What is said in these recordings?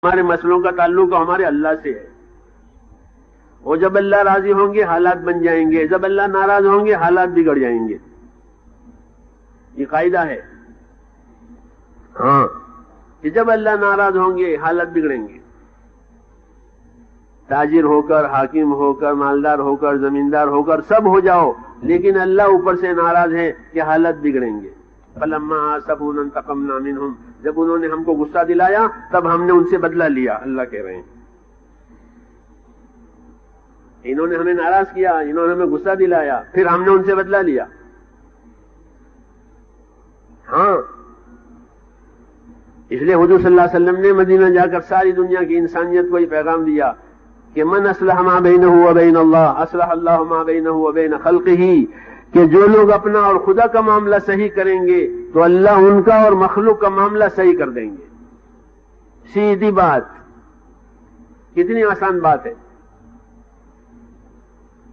ہمارے مسئلوں کا تعلق ہمارے اللہ سے ہے، اور جب اللہ راضی ہوں گے حالات بن جائیں گے، جب اللہ ناراض ہوں گے حالات بگڑ جائیں گے. یہ قاعدہ ہے. ہاں کہ جب اللہ ناراض ہوں گے حالت بگڑیں گے. تاجر ہو کر، حاکم ہو کر، مالدار ہو کر، زمیندار ہو کر، سب ہو جاؤ، لیکن اللہ اوپر سے ناراض ہے کہ حالت بگڑیں گے. فلما آسفونا انتقمنا منہم، جب انہوں نے ہم کو غصہ دلایا تب ہم نے ان سے بدلہ لیا. اللہ کہہ رہے ہیں انہوں نے ہمیں ناراض کیا، انہوں نے ہمیں غصہ دلایا، پھر ہم نے ان سے بدلہ لیا. ہاں اس لیے حضور صلی اللہ علیہ وسلم نے مدینہ جا کر ساری دنیا کی انسانیت کو یہ پیغام دیا کہ من اصلح ما بینہ وبین اللہ اصلح اللہ ما بینہ وبین خلقہ، کہ جو لوگ اپنا اور خدا کا معاملہ صحیح کریں گے تو اللہ ان کا اور مخلوق کا معاملہ صحیح کر دیں گے. سیدھی بات، کتنی آسان بات ہے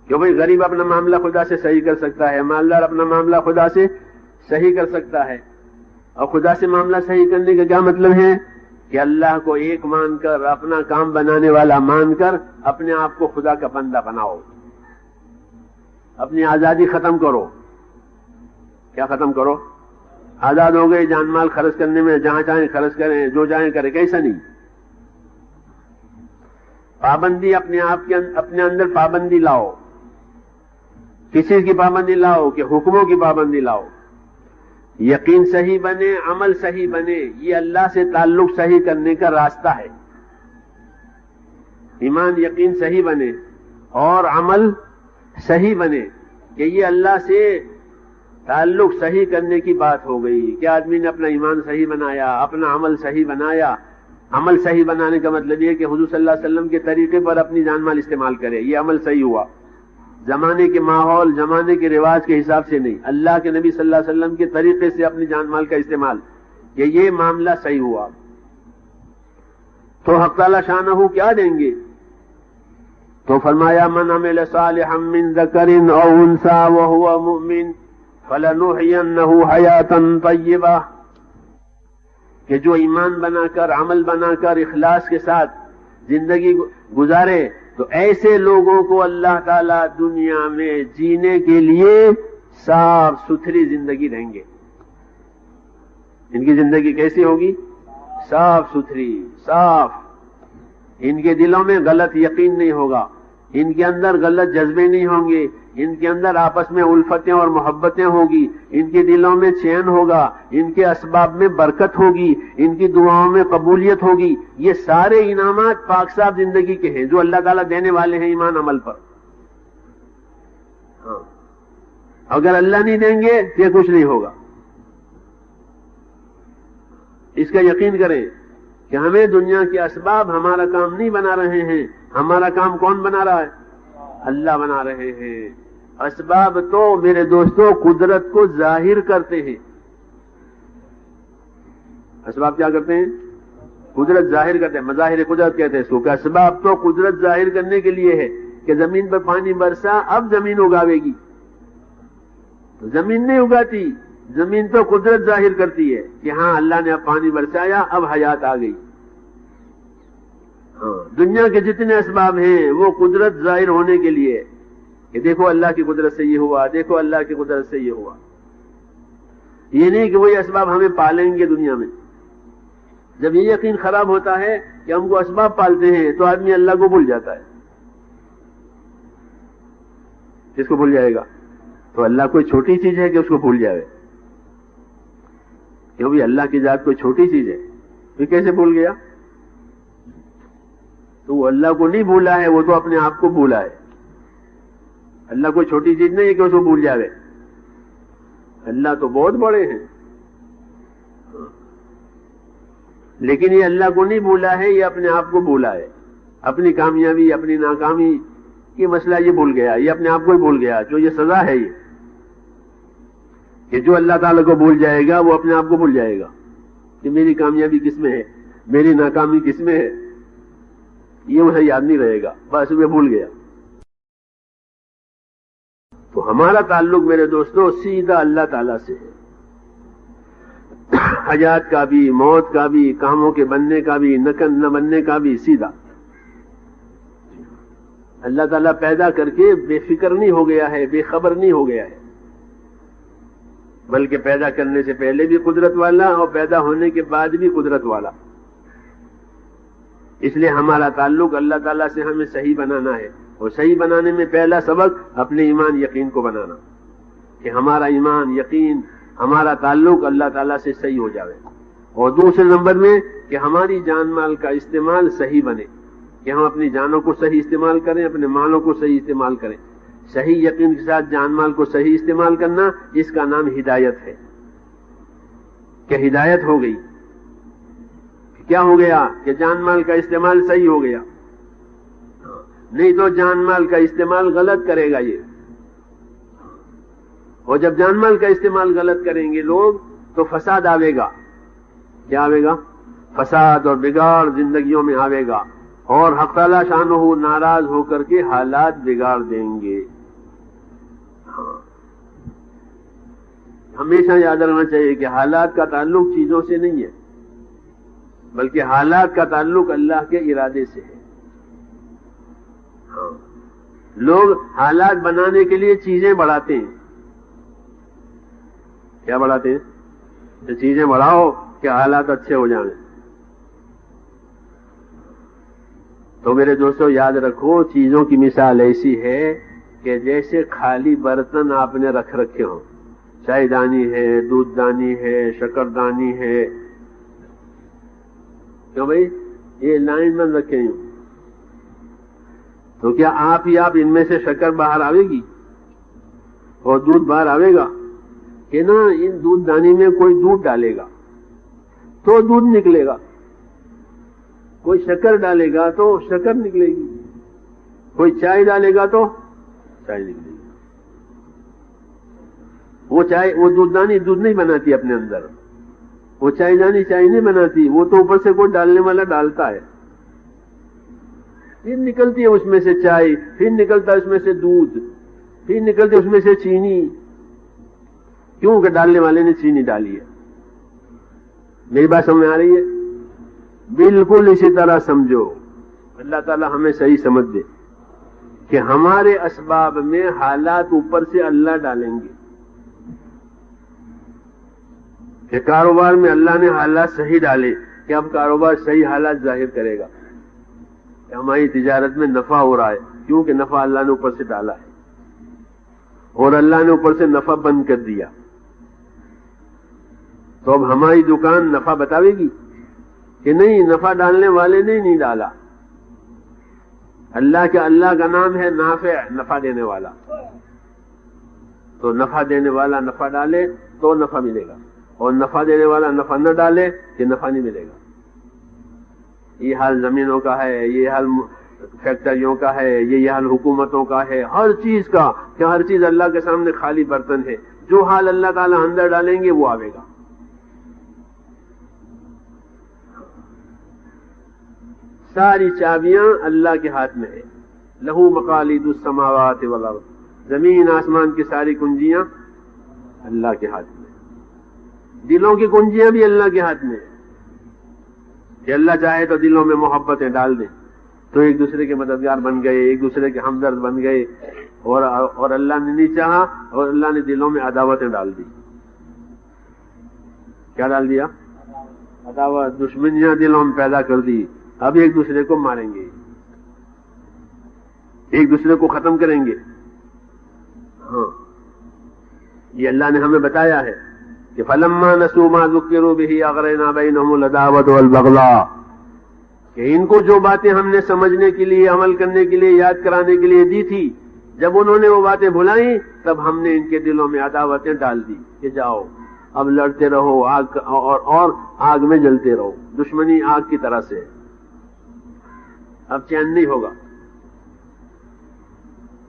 کہ بھئی غریب اپنا معاملہ خدا سے صحیح کر سکتا ہے، مالدار اپنا معاملہ خدا سے صحیح کر سکتا ہے. اور خدا سے معاملہ صحیح کرنے کا کیا مطلب ہے کہ اللہ کو ایک مان کر، اپنا کام بنانے والا مان کر اپنے آپ کو خدا کا بندہ بناؤ. اپنی آزادی ختم کرو. کیا ختم کرو؟ آزاد ہو گئے جان مال خرچ کرنے میں، جہاں چاہیں خرچ کریں، جو چاہیں کریں، کیسا نہیں. پابندی اپنے آپ کے اپنے اندر پابندی لاؤ. کس چیز کی پابندی لاؤ؟ کہ حکموں کی پابندی لاؤ. یقین صحیح بنے، عمل صحیح بنے، یہ اللہ سے تعلق صحیح کرنے کا راستہ ہے. ایمان یقین صحیح بنے اور عمل صحیح بنے، کہ یہ اللہ سے تعلق صحیح کرنے کی بات ہو گئی کہ آدمی نے اپنا ایمان صحیح بنایا، اپنا عمل صحیح بنایا. عمل صحیح بنانے کا مطلب یہ کہ حضور صلی اللہ علیہ وسلم کے طریقے پر اپنی جان مال استعمال کرے، یہ عمل صحیح ہوا. زمانے کے ماحول، زمانے کے رواج کے حساب سے نہیں، اللہ کے نبی صلی اللہ علیہ وسلم کے طریقے سے اپنی جان مال کا استعمال، کہ یہ معاملہ صحیح ہوا. تو حق تعالی شانہ کیا دیں گے؟ تو فرمایا من عمل صالحا من ذکر او انثى وهو مؤمن فلنحيينه حیاتا طیبہ، کہ جو ایمان بنا کر، عمل بنا کر، اخلاص کے ساتھ زندگی گزارے تو ایسے لوگوں کو اللہ تعالیٰ دنیا میں جینے کے لیے صاف ستھری زندگی دیں گے. ان کی زندگی کیسی ہوگی؟ صاف ستھری، صاف. ان کے دلوں میں غلط یقین نہیں ہوگا، ان کے اندر غلط جذبے نہیں ہوں گے، ان کے اندر آپس میں الفتیں اور محبتیں ہوگی، ان کے دلوں میں چین ہوگا، ان کے اسباب میں برکت ہوگی، ان کی دعاؤں میں قبولیت ہوگی. یہ سارے انعامات پاک صاف زندگی کے ہیں جو اللہ تعالیٰ دینے والے ہیں ایمان عمل پر. ہاں اگر اللہ نہیں دیں گے تو یہ کچھ نہیں ہوگا. اس کا یقین کریں کہ ہمیں دنیا کے اسباب ہمارا کام نہیں بنا رہے ہیں، ہمارا کام کون بنا رہا ہے؟ اللہ بنا رہے ہیں. اسباب تو میرے دوستوں قدرت کو ظاہر کرتے ہیں. اسباب کیا کرتے ہیں؟ قدرت ظاہر کرتے ہیں. مظاہر قدرت کہتے ہیں اس کو، کہ اسباب تو قدرت ظاہر کرنے کے لیے ہے کہ زمین پر پانی برسا، اب زمین اگاوے گی. زمین نہیں اگاتی، زمین تو قدرت ظاہر کرتی ہے کہ ہاں اللہ نے اب پانی برسایا، اب حیات آ گئی. دنیا کے جتنے اسباب ہیں وہ قدرت ظاہر ہونے کے لیے کہ دیکھو اللہ کی قدرت سے یہ ہوا، دیکھو اللہ کی قدرت سے یہ ہوا. یہ نہیں کہ وہی اسباب ہمیں پالیں گے دنیا میں. جب یہ یقین خراب ہوتا ہے کہ ہم کو اسباب پالتے ہیں تو آدمی اللہ کو بھول جاتا ہے. کس کو بھول جائے گا؟ تو اللہ کوئی چھوٹی چیز ہے کہ اس کو بھول جائے؟ کیوں بھی اللہ کی ذات کوئی چھوٹی چیز ہے، پھر کیسے بھول گیا؟ تو وہ اللہ کو نہیں بھولا ہے، وہ تو اپنے آپ کو بھولا ہے. اللہ کوئی چھوٹی چیز نہیں ہے کہ اس کو بھول جائے. اللہ تو بہت بڑے ہیں، لیکن یہ اللہ کو نہیں بھولا ہے، یہ اپنے آپ کو بھولا ہے. اپنی کامیابی، اپنی ناکامی یہ مسئلہ یہ بھول گیا، یہ اپنے آپ کو ہی بھول گیا. جو یہ سزا ہے یہ کہ جو اللہ تعالیٰ کو بھول جائے گا وہ اپنے آپ کو بھول جائے گا کہ میری کامیابی کس میں ہے، میری ناکامی کس میں ہے. یہ اسے یاد نہیں رہے گا، بس وہ بھول گیا. تو ہمارا تعلق میرے دوستوں سیدھا اللہ تعالیٰ سے ہے. حیات کا بھی، موت کا بھی، کاموں کے بننے کا بھی، نہ بننے کا بھی، سیدھا اللہ تعالیٰ پیدا کر کے بے فکر نہیں ہو گیا ہے، بے خبر نہیں ہو گیا ہے، بلکہ پیدا کرنے سے پہلے بھی قدرت والا اور پیدا ہونے کے بعد بھی قدرت والا۔ اس لیے ہمارا تعلق اللہ تعالیٰ سے ہمیں صحیح بنانا ہے، اور صحیح بنانے میں پہلا سبق اپنے ایمان یقین کو بنانا، کہ ہمارا ایمان یقین، ہمارا تعلق اللہ تعالیٰ سے صحیح ہو جاوے، اور دوسرے نمبر میں کہ ہماری جان مال کا استعمال صحیح بنے، کہ ہم اپنی جانوں کو صحیح استعمال کریں، اپنے مالوں کو صحیح استعمال کریں۔ صحیح یقین کے ساتھ جان مال کو صحیح استعمال کرنا، اس کا نام ہدایت ہے، کہ ہدایت ہو گئی۔ کیا ہو گیا؟ کہ جان مال کا استعمال صحیح ہو گیا، نہیں تو جان مال کا استعمال غلط کرے گا یہ، اور جب جان مال کا استعمال غلط کریں گے لوگ تو فساد آئے گا۔ کیا آئے گا؟ فساد اور بگاڑ زندگیوں میں آئے گا، اور حق تعالیٰ شانہ ناراض ہو کر کے حالات بگاڑ دیں گے۔ ہمیشہ یاد رکھنا چاہیے کہ حالات کا تعلق چیزوں سے نہیں ہے، بلکہ حالات کا تعلق اللہ کے ارادے سے ہے۔ لوگ حالات بنانے کے لیے چیزیں بڑھاتے ہیں۔ کیا بڑھاتے ہیں؟ تو چیزیں بڑھاؤ کہ حالات اچھے ہو جائیں۔ تو میرے دوستو یاد رکھو، چیزوں کی مثال ایسی ہے کہ جیسے خالی برتن آپ نے رکھ رکھے ہوں، چائے دانی ہے، دودھ دانی ہے، شکر دانی ہے، کیوں بھائی یہ لائن میں رکھے ہوں، تو کیا آپ ہی آپ ان میں سے شکر باہر آئے گی اور دودھ باہر آئے گا؟ کہ نا، ان دودھ دانی میں کوئی دودھ ڈالے گا تو دودھ نکلے گا، کوئی شکر ڈالے گا تو شکر نکلے گی، کوئی چائے ڈالے گا تو چائے نکلے گی۔ وہ دودھ دانی دودھ نہیں بناتی اپنے اندر، وہ چائے دانی چائے نہیں بناتی، وہ تو اوپر سے کوئی ڈالنے والا ڈالتا ہے، پھر نکلتی ہے اس میں سے چائے، پھر نکلتا ہے اس میں سے دودھ، پھر نکلتی ہے اس میں سے چینی، کیوں کہ ڈالنے والے نے چینی ڈالی ہے۔ میری بات سمجھ میں آ رہی ہے؟ بالکل اسی طرح سمجھو، اللہ تعالی ہمیں صحیح سمجھ دے کہ ہمارے اسباب میں حالات اوپر سے اللہ ڈالیں گے، کہ کاروبار میں اللہ نے حالات صحیح ڈالے کہ اب کاروبار صحیح حالات ظاہر کرے گا، کہ ہماری تجارت میں نفع ہو رہا ہے، کیونکہ نفع اللہ نے اوپر سے ڈالا ہے، اور اللہ نے اوپر سے نفع بند کر دیا۔ تو اب ہماری دکان نفع بتاوے گی کہ نہیں، نفع ڈالنے والے نے نہیں ڈالا، اللہ کا نام ہے نافع، نفع دینے والا، تو نفع دینے والا نفع ڈالے تو نفع ملے گا، اور نفع دینے والا نفع نہ ڈالے کہ نفع نہیں ملے گا۔ یہ حال زمینوں کا ہے، یہ حال فیکٹریوں کا ہے، یہ حال حکومتوں کا ہے، ہر چیز کا، کہ ہر چیز اللہ کے سامنے خالی برتن ہے، جو حال اللہ تعالی اندر ڈالیں گے وہ آئے گا۔ ساری چابیاں اللہ کے ہاتھ میں ہے، لہو مقالید السماوات والارض، زمین آسمان کی ساری کنجیاں اللہ کے ہاتھ میں، دلوں کی کنجیاں بھی اللہ کے ہاتھ میں، کہ اللہ چاہے تو دلوں میں محبتیں ڈال دیں تو ایک دوسرے کے مددگار بن گئے، ایک دوسرے کے ہمدرد بن گئے، اور اللہ نے نہیں چاہا اور اللہ نے دلوں میں عداوتیں ڈال دی۔ کیا ڈال دیا؟ عداوت، دشمنیاں دلوں میں پیدا کر دی، اب ایک دوسرے کو ماریں گے، ایک دوسرے کو ختم کریں گے۔ ہاں، یہ اللہ نے ہمیں بتایا ہے کہ فَلَمَّا نَسُوا مَا ذُكِّرُوا بِهِ أَغْرَيْنَا بَيْنَهُمُ الْعَدَاوَةَ وَالْبَغْضَاءَ، کہ ان کو جو باتیں ہم نے سمجھنے کے لیے، عمل کرنے کے لیے، یاد کرانے کے لیے دی تھی، جب انہوں نے وہ باتیں بھلائیں تب ہم نے ان کے دلوں میں عداوتیں ڈال دی کہ جاؤ اب لڑتے رہو، آگ اور آگ میں جلتے رہو، دشمنی آگ کی طرح سے، اب چین نہیں ہوگا،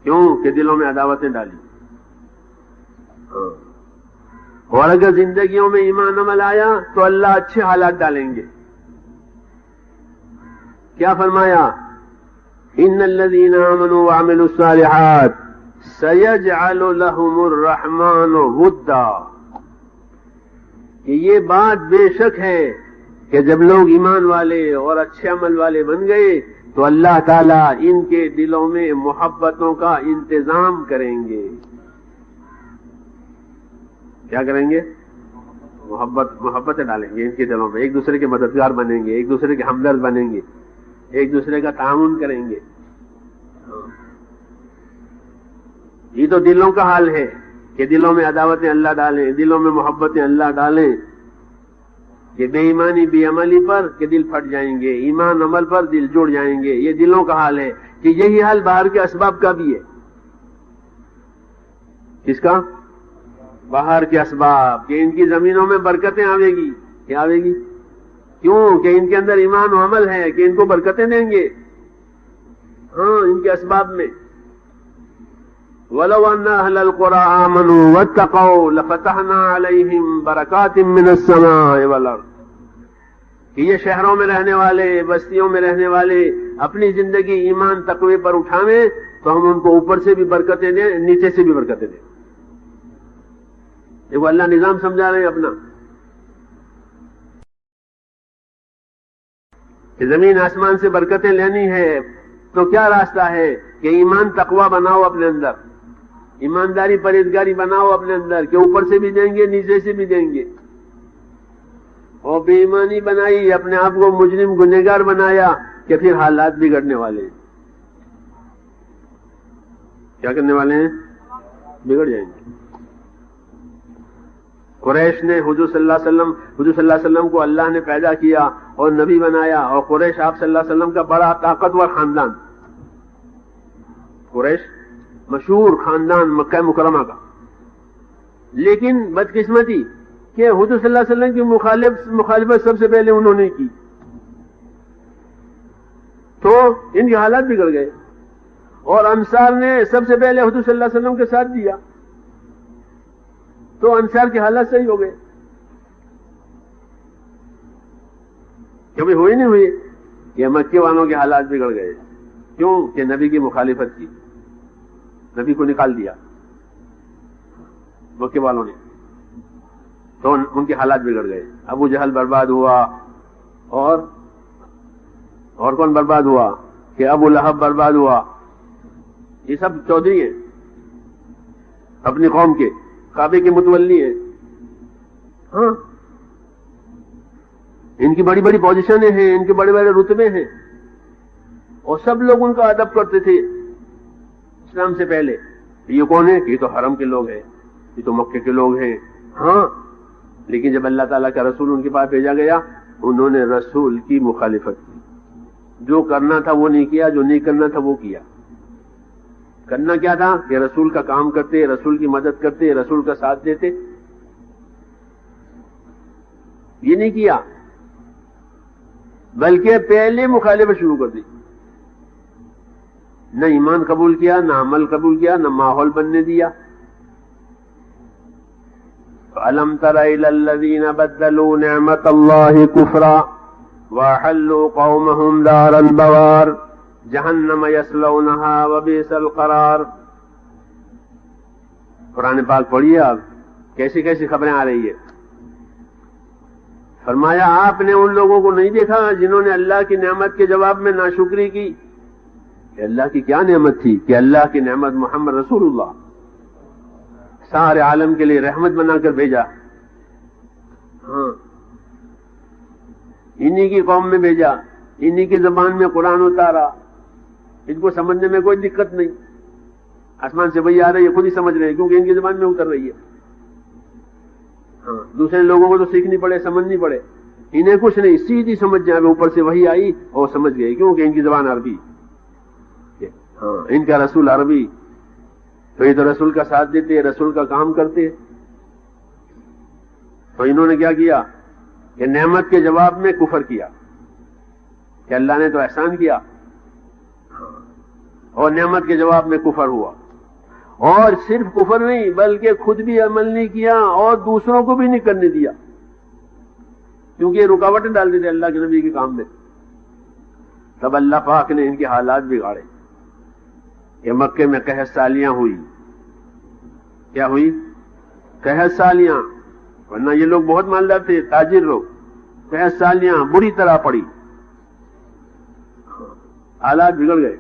کیوں کہ دلوں میں عداوتیں ڈالی۔ اور اگر زندگیوں میں ایمان عمل آیا تو اللہ اچھے حالات ڈالیں گے۔ کیا فرمایا؟ ان الذين آمنوا وعملوا الصالحات سيجعل لهم الرحمن ودا، کہ یہ بات بے شک ہے کہ جب لوگ ایمان والے اور اچھے عمل والے بن گئے تو اللہ تعالیٰ ان کے دلوں میں محبتوں کا انتظام کریں گے. کیا کریں گے؟ محبتیں ڈالیں گے ان کے دلوں میں، ایک دوسرے کے مددگار بنیں گے، ایک دوسرے کے ہمدرد بنیں گے، ایک دوسرے کا تعاون کریں گے. یہ تو دلوں کا حال ہے کہ دلوں میں عداوتیں اللہ ڈالیں، دلوں میں محبتیں اللہ ڈالیں، کہ بے ایمانی بے عملی پر کہ دل پھٹ جائیں گے، ایمان عمل پر دل جڑ جائیں گے. یہ دلوں کا حال ہے کہ یہی حال باہر کے اسباب کا بھی ہے. کس کا؟ باہر کے اسباب، کہ ان کی زمینوں میں برکتیں آوے گی. کیا آوے گی؟ کیوں؟ کہ ان کے اندر ایمان و عمل ہے کہ ان کو برکتیں دیں گے. ہاں، ان کے اسباب میں. وَلَوْ أَنَّ أَهْلَ الْقُرَىٰ آمَنُوا وَاتَّقَوْا لَفَتَحْنَا عَلَيْهِمْ بَرَكَاتٍ مِّنَ السَّمَاءِ وَالْأَرْضِ. کہ یہ شہروں میں رہنے والے، بستیوں میں رہنے والے اپنی زندگی ایمان تقوی پر اٹھاویں تو ہم ان کو اوپر سے بھی برکتیں دیں، نیچے سے بھی برکتیں دیں. دیکھو اللہ نظام سمجھا رہے ہیں اپنا، کہ زمین آسمان سے برکتیں لینی ہے تو کیا راستہ ہے؟ کہ ایمان تقوی بناؤ اپنے اندر، ایمانداری پرہیزگاری بناؤ اپنے اندر، کہ اوپر سے بھی دیں گے نیچے سے بھی دیں گے. اور بے ایمانی بنائی، اپنے آپ کو مجرم گنہگار بنایا کہ پھر حالات بگڑنے والے ہیں. کیا کرنے والے ہیں؟ بگڑ جائیں گے. قریش نے حضور صلی اللہ علیہ وسلم کو اللہ نے پیدا کیا اور نبی بنایا، اور قریش آپ صلی اللہ علیہ وسلم کا بڑا طاقتور خاندان، قریش مشہور خاندان مکہ مکرمہ کا. لیکن بدقسمتی کہ حضور صلی اللہ علیہ وسلم کی مخالفت سب سے پہلے انہوں نے کی تو ان کے حالات بگڑ گئے. اور انصار نے سب سے پہلے حضور صلی اللہ علیہ وسلم کے ساتھ دیا تو انصار کے حالات صحیح ہو گئے. کبھی ہوئی نہیں ہوئی کہ مکے والوں کے حالات بگڑ گئے. کیوں؟ کہ نبی کی مخالفت کی، نبی کو نکال دیا مکے والوں نے، تو ان کے حالات بگڑ گئے. ابو جہل برباد ہوا، اور کون برباد ہوا؟ کہ ابو لہب برباد ہوا. یہ سب چودھری ہیں اپنی قوم کے، کعبے کے متولی ہیں. ہاں، ان کی بڑی بڑی پوزیشنیں ہیں، ان کے بڑے بڑے رتبے ہیں، اور سب لوگ ان کا ادب کرتے تھے اسلام سے پہلے. یہ کون ہے؟ کہ یہ تو حرم کے لوگ ہیں، یہ تو مکے کے لوگ ہیں. ہاں، لیکن جب اللہ تعالیٰ کا رسول ان کے پاس بھیجا گیا، انہوں نے رسول کی مخالفت کی. جو کرنا تھا وہ نہیں کیا، جو نہیں کرنا تھا وہ کیا. کرنا کیا تھا؟ کہ رسول کا کام کرتے، رسول کی مدد کرتے، رسول کا ساتھ دیتے. یہ نہیں کیا، بلکہ پہلے مخالفت شروع کر دی. نہ ایمان قبول کیا، نہ عمل قبول کیا، نہ ماحول بننے دیا. فَأَلَمْ تَرَ إِلَى الَّذِينَ بَدَّلُوا نِعْمَةَ اللَّهِ كُفْرًا وَأَحَلُّوا قَوْمَهُمْ دَارَ الْبَوَارِ جَهَنَّمَ يَصْلَوْنَهَا وَبِئْسَ الْقَرَارُ. قرآن پاک پڑھیے آپ، کیسی کیسی خبریں آ رہی ہے. فرمایا آپ نے ان لوگوں کو نہیں دیکھا جنہوں نے اللہ کی نعمت کے جواب میں ناشکری کی. کہ اللہ کی کیا نعمت تھی؟ کہ اللہ کی نعمت محمد رسول اللہ سارے عالم کے لیے رحمت بنا کر بھیجا. ہاں، انہی کی قوم میں بھیجا، انہی کی زبان میں قرآن اتارا. ان کو سمجھنے میں کوئی دقت نہیں، آسمان سے وہی آ رہی ہے، خود ہی سمجھ رہے ہیں کیونکہ ان کی زبان میں اتر رہی ہے. ہاں، دوسرے لوگوں کو تو سیکھنی پڑے، سمجھنی پڑے. انہیں کچھ نہیں، سیدھی سمجھ جائے، اوپر سے وہی آئی اور سمجھ گئے کیونکہ ان کی زبان عربی. ہاں، ان کا رسول عربی، تو یہ تو رسول کا ساتھ دیتے، رسول کا کام کرتے. تو انہوں نے کیا کیا کہ نعمت کے جواب میں کفر کیا کہ اللہ نے تو احسان کیا، اور نعمت کے جواب میں کفر ہوا. اور صرف کفر نہیں بلکہ خود بھی عمل نہیں کیا اور دوسروں کو بھی نہیں کرنے دیا، کیونکہ یہ رکاوٹیں ڈال دیتے اللہ کے نبی کے کام میں. تب اللہ پاک نے ان کے حالات بگاڑے. یہ مکے میں قحط سالیاں ہوئی. کیا ہوئی؟ قحط سالیاں. ورنہ یہ لوگ بہت مالدار تھے، تاجر لوگ، 6 سالیاں بری طرح پڑی، حالات بگڑ گئے،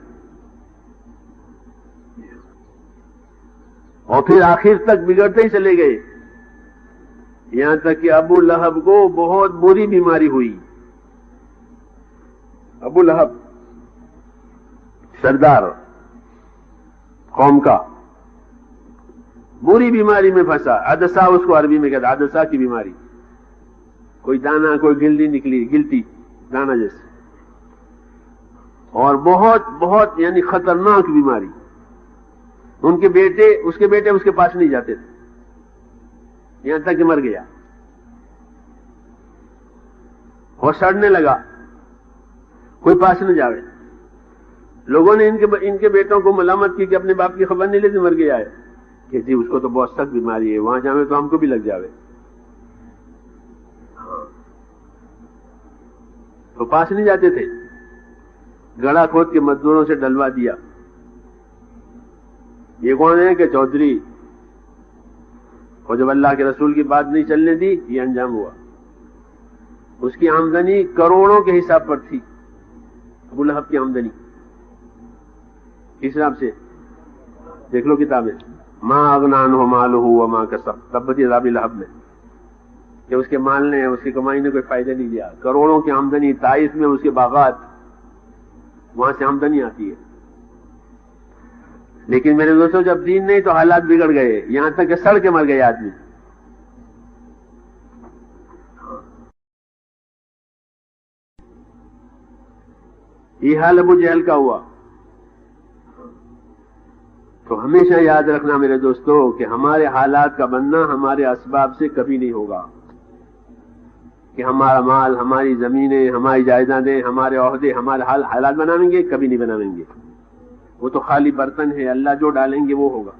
اور پھر آخر تک بگڑتے ہی چلے گئے، یہاں تک کہ ابو لہب کو بہت بری بیماری ہوئی۔ ابو لہب سردار قوم کا بری بیماری میں پھنسا، عدسہ اس کو عربی میں کہتا، عدسہ کی بیماری، کوئی دانا کوئی گلتی نکلی، گلتی دانا جیسے، اور بہت بہت یعنی خطرناک بیماری۔ اس کے بیٹے اس کے پاس نہیں جاتے تھے، یہاں تک کہ مر گیا اور سڑنے لگا، کوئی پاس نہ جاوے۔ لوگوں نے ان کے بیٹوں کو ملامت کی کہ اپنے باپ کی خبر نہیں لیتے، مر گیا ہے، کہ جی اس کو تو بہت سخت بیماری ہے، وہاں جاوے تو ہم کو بھی لگ جاوے، تو پاس نہیں جاتے تھے، گڑھا کھود کے مزدوروں سے ڈلوا دیا۔ یہ کون ہے کہ چودھری، اور جب اللہ کے رسول کی بات نہیں چلنے دی، یہ انجام ہوا۔ اس کی آمدنی کروڑوں کے حساب پر تھی، ابو لہب کی آمدنی کس حساب سے؟ دیکھ لو کتابیں، ما اغنی عنہ مالہ وما کسب، تبت یدا ابی لہب میں، کہ اس کے مال نے، اس کی کمائی نے کوئی فائدہ نہیں دیا۔ کروڑوں کی آمدنی، طائف میں اس کے باغات، وہاں سے آمدنی آتی ہے، لیکن میرے دوستوں جب دین نہیں تو حالات بگڑ گئے، یہاں تک کہ سڑ کے مر گئے آدمی۔ یہ حال ابو جہل کا ہوا۔ تو ہمیشہ یاد رکھنا میرے دوستوں کہ ہمارے حالات کا بننا ہمارے اسباب سے کبھی نہیں ہوگا، کہ ہمارا مال، ہماری زمینیں، ہماری جائیدادیں، ہمارے عہدے، ہمارے حالات بنائیں گے، کبھی نہیں بنائیں گے۔ وہ تو خالی برتن ہے، اللہ جو ڈالیں گے وہ ہوگا۔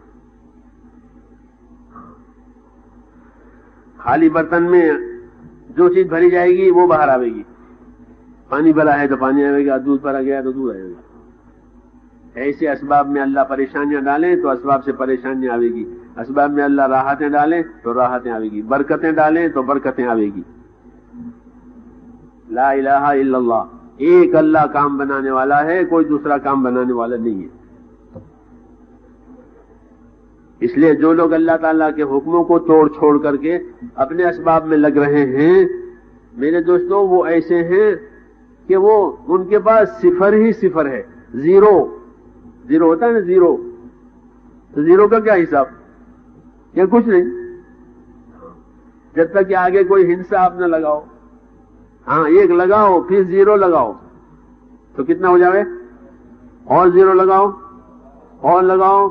خالی برتن میں جو چیز بھری جائے گی وہ باہر آئے گی، پانی بھرا ہے تو پانی آئے گا، دودھ بھرا گیا تو دودھ آئے گا۔ ایسے اسباب میں اللہ پریشانیاں ڈالیں تو اسباب سے پریشانیاں آئے گی، اسباب میں اللہ راحتیں ڈالیں تو راحتیں آئے گی، برکتیں ڈالیں تو برکتیں آئے گی۔ لا الہ الا اللہ، ایک اللہ کام بنانے والا ہے، کوئی دوسرا کام بنانے والا نہیں ہے۔ اس لیے جو لوگ اللہ تعالیٰ کے حکموں کو توڑ چھوڑ کر کے اپنے اسباب میں لگ رہے ہیں، میرے دوستوں وہ ایسے ہیں کہ وہ ان کے پاس صفر ہی صفر ہے، زیرو ہوتا ہے نا، زیرو، تو زیرو کا کیا حساب؟ یا کچھ نہیں، جب تک کہ آگے کوئی ہنسا آپ نہ لگاؤ۔ ہاں ایک لگاؤ پھر زیرو لگاؤ تو کتنا ہو جائے، اور زیرو لگاؤ اور لگاؤ،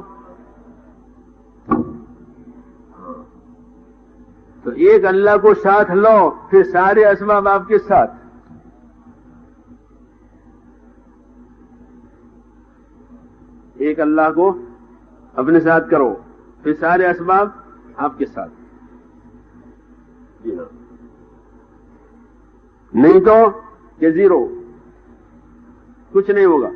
تو ایک اللہ کو ساتھ لو پھر سارے اسباب آپ کے ساتھ۔ ایک اللہ کو اپنے ساتھ کرو پھر سارے اسباب آپ کے ساتھ، جی ہاں، نہیں تو کہ زیرو، کچھ نہیں ہوگا۔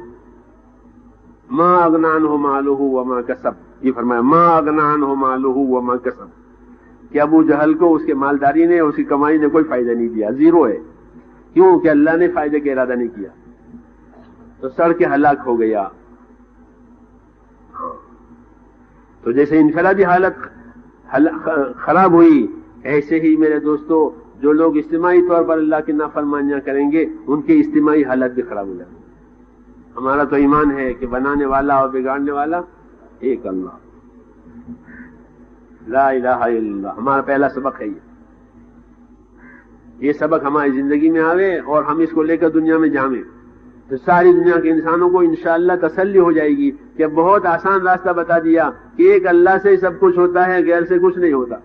ما اغنی عنہ مالہ وما کسب، یہ فرمایا ما اغنی عنہ مالہ وما کسب، کہ ابو جہل کو اس کے مالداری نے، اس کی کمائی نے کوئی فائدہ نہیں دیا، زیرو ہے۔ کیوں کہ اللہ نے فائدے کا ارادہ نہیں کیا، تو سڑ کے ہلاک ہو گیا۔ تو جیسے انفرادی حالت خراب ہوئی، ایسے ہی میرے دوستو جو لوگ اجتماعی طور پر اللہ کی نافرمانیاں کریں گے ان کی اجتماعی حالت بھی خراب ہو جائے گی۔ ہمارا تو ایمان ہے کہ بنانے والا اور بگاڑنے والا ایک اللہ، لا الہ الا اللہ، ہمارا پہلا سبق ہے یہ سبق ہماری زندگی میں آوے اور ہم اس کو لے کر دنیا میں جامیں، تو ساری دنیا کے انسانوں کو انشاءاللہ تسلی ہو جائے گی کہ بہت آسان راستہ بتا دیا کہ ایک اللہ سے سب کچھ ہوتا ہے، غیر سے کچھ نہیں ہوتا۔